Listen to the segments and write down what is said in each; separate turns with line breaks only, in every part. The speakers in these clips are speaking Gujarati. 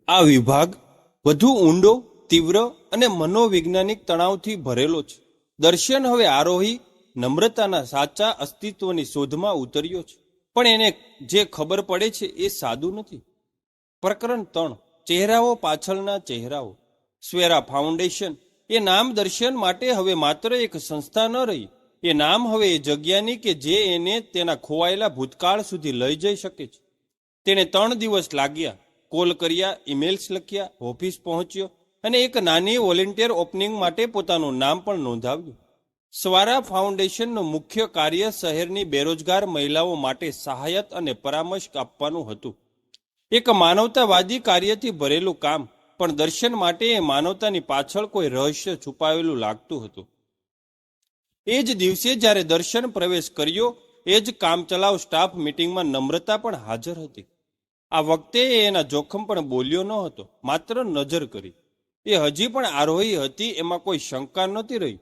આ વિભાગ વધુ ઊંડો, તીવ્ર અને મનોવૈજ્ઞાનિક તણાવથી ભરેલો છે. દર્શન હવે આરોહી નમ્રતાના સાચા અસ્તિત્વની શોધમાં ઉતર્યો છે, પણ એને જે ખબર પડે છે એ સાદું નથી. પ્રકરણ 3, ચહેરાઓ પાછળના ચહેરાઓ. સ્વેરા ફાઉન્ડેશન એ નામ દર્શન માટે હવે માત્ર એક સંસ્થા ન રહી. એ નામ હવે એ જગ્યાની કે જે એને તેના ખોવાયેલા ભૂતકાળ સુધી લઈ જઈ શકે છે. તેને 3 દિવસ લાગ્યા. કોલ કર્યા, ઈમેલ્સ લખ્યા, ઓફિસ પહોંચ્યો અને એક નાની વોલેન્ટિયર ઓપનિંગ માટે પોતાનું નામ પણ નોંધાવ્યું. સ્વારા ફાઉન્ડેશનનું મુખ્ય કાર્ય શહેરની બેરોજગાર મહિલાઓ માટે સહાયત અને પરામર્શ આપવાનું હતું. એક માનવતાવાદી કાર્યથી ભરેલું કામ, પણ દર્શન માટે એ માનવતાની પાછળ કોઈ રહસ્ય છુપાવેલું લાગતું હતું. એ જ દિવસે જ્યારે દર્શન પ્રવેશ કર્યો, એ જ કામચલાઉ સ્ટાફ મિટિંગમાં નમ્રતા પણ હાજર હતી. આ વખતે એ એના જોખમ પણ બોલ્યો ન હતો, માત્ર નજર કરી. એ હજી પણ આરોહી હતી, એમાં કોઈ શંકા નહોતી રહી.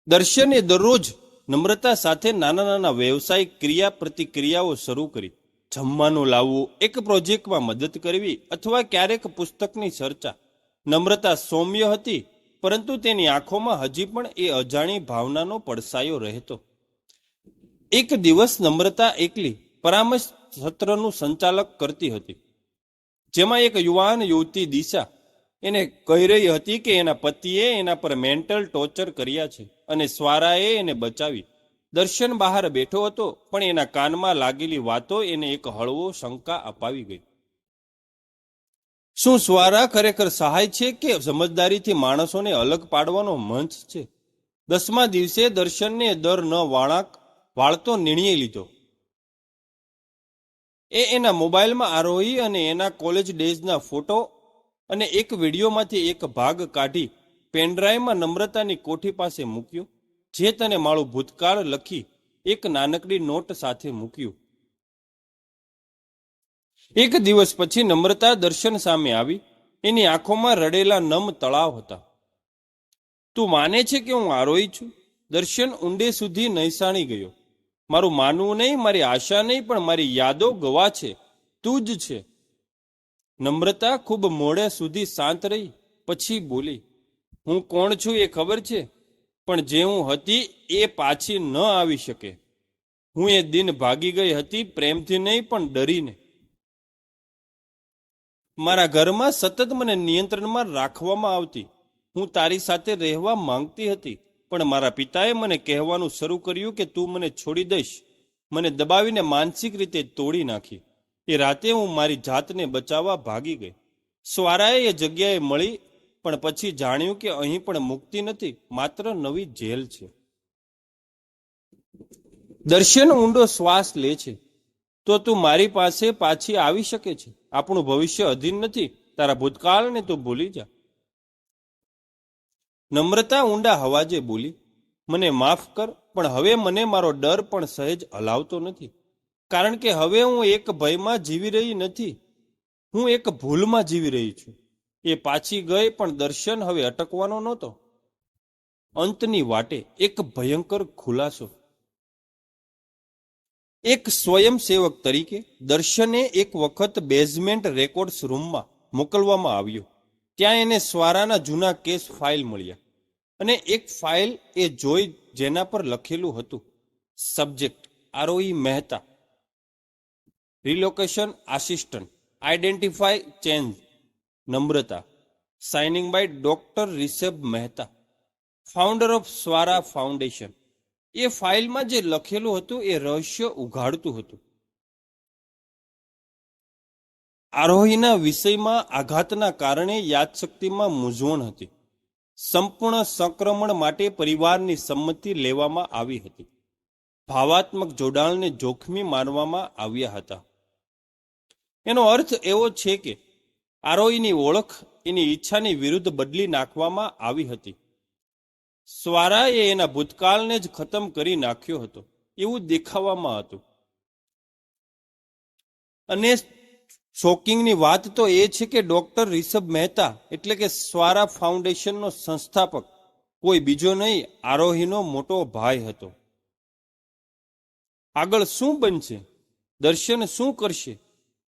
દર્શને દરરોજ નમ્રતા સાથે નાના નાના વ્યવસાયિક ક્રિયા પ્રતિક્રિયાઓ શરૂ કરી. જમવાનું લાવવું, એક પ્રોજેક્ટમાં મદદ કરવી અથવા ક્યારેક પુસ્તકની ચર્ચા. નમ્રતા સૌમ્ય હતી, પરંતુ તેની આંખોમાં હજી પણ એ અજાણી ભાવનાનો પડછાયો રહેતો. એક દિવસ નમ્રતા એકલી પરામર્શ સત્રનું સંચાલક કરતી હતી, જેમાં એક યુવાન યુવતી દિશા એને કહી રહી હતી કે એના પતિએ એના પર મેન્ટલ ટોર્ચર કર્યા છે અને સ્વારાએ એને બચાવી. દર્શન બહાર બેઠો હતો, પણ એના કાનમાં લાગેલી વાતો એને એક હળવો શંકા અપાવી ગઈ. શું સ્વારા ખરેખર સહાય છે કે સમજદારીથી માણસોને અલગ પાડવાનો મંચ છે? 10મા દિવસે દર્શનને દર ન વાળતો નિર્ણય લીધો. એ એના મોબાઈલમાં આરોહી અને એના કોલેજ ડેઝના ફોટો અને એક વિડીયોમાંથી એક ભાગ કાઢી પેનડ્રાઈવમાં નમ્રતાની કોઠી પાસે મૂક્યો. જે તને મારું ભૂતકાળ લખી એક નાનકડી નોટ સાથે મૂક્યું. એક દિવસ પછી નમ્રતા દર્શન સામે આવી. એની આંખોમાં રડેલા નમ તળાવ હતા. તું માને છે કે હું આરોહી છું? દર્શન ઊંડે સુધી નહીસાણી ગયો. મારું માનવું નહીં, મારી આશા નહીં, પણ મારી યાદો ગવા છે. તું જ છે. નમ્રતા ખૂબ મોડે સુધી શાંત રહી, પછી બોલી, હું કોણ છું એ ખબર છે, પણ જે હું હતી એ પાછી ન આવી શકે. હું એ દિન ભાગી ગઈ હતી, પ્રેમથી નહીં પણ ડરીને. મારા ઘરમાં સતત મને નિયંત્રણમાં રાખવામાં આવતી. હું તારી સાથે રહેવા માંગતી હતી, પણ મારા પિતાએ મને કહેવાનું શરૂ કર્યું કે તું મને છોડી દઈશ. મને દબાવીને માનસિક રીતે તોડી નાખી. એ રાતે હું મારી જાતને બચાવવા ભાગી ગઈ. સ્વારાએ એ જગ્યાએ મળી, પણ પછી જાણ્યું કે અહીં પણ મુક્તિ નથી, માત્ર નવી જેલ છે. દર્શન ઊંડો શ્વાસ લે છે. તો તું મારી પાસે પાછી આવી શકે છે. આપણું ભવિષ્ય અધીન નથી. તારા ભૂતકાળને તું ભૂલી જા. નમ્રતા ઊંડા અવાજે બોલી, મને માફ કર, પણ હવે મને મારો ડર પણ સહેજ હલાવતો નથી. કારણ કે હવે હું એક ભયમાં જીવી રહી નથી, હું એક ભૂલમાં જીવી રહી છું. એ પાછી ગઈ, પણ દર્શન હવે અટકવાનો નહોતો. અંતની વાટે એક ભયંકર ખુલાસો. એક સ્વયંસેવક તરીકે દર્શને એક વખત બેઝમેન્ટ રેકોર્ડ્સ રૂમમાં મોકલવામાં આવ્યો. ત્યાં એને સ્વારાના જૂના કેસ ફાઇલ મળ્યા, અને એક ફાઇલ એ જોઈ જેના પર લખેલું હતું, subject Aarohi Mehta, relocation assistant, identify change, Namrata, signing by doctor Rishabh Mehta, founder of Swara foundation. એ ફાઇલમાં જે લખેલું હતું એ રહસ્ય ઉઘાડતું હતું. આરોહીના વિષયમાં આઘાતના કારણે યાદશક્તિમાં મૂંઝવણ હતી. સંપૂર્ણ સંક્રમણ માટે પરિવારની સંમતિ લેવામાં આવી હતી. ભાવાત્મક જોડાણને જોખમી માનવામાં આવ્યા હતા. એનો અર્થ એવો છે કે આરોહીની ઓળખ એની ઈચ્છાની વિરુદ્ધ બદલી નાખવામાં આવી હતી. સ્વારાએ એના ભૂતકાળને જ ખતમ કરી નાખ્યો હતો, એવું દેખાવામાં હતું. અને શોકિંગની વાત તો એ છે કે ડોક્ટર રિષભ મહેતા એટલે કે સ્વારા ફાઉન્ડેશનનો સંસ્થાપક કોઈ બીજો નહીં, આરોહીનો મોટો ભાઈ હતો. આગળ શું બનશે? દર્શન શું કરશે?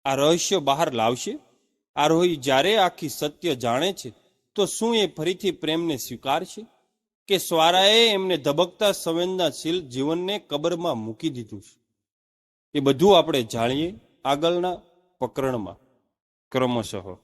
આ રહસ્ય બહાર લાવશે? આરોહી જ્યારે આખી સત્ય જાણે છે તો શું એ ફરીથી પ્રેમને સ્વીકારશે, કે સ્વારાએ એમને ધબકતા સંવેદનાશીલ જીવનને કબરમાં મૂકી દીધું છે? એ બધું આપણે જાણીએ આગળના પ્રકરણમાં ક્રમશઃ.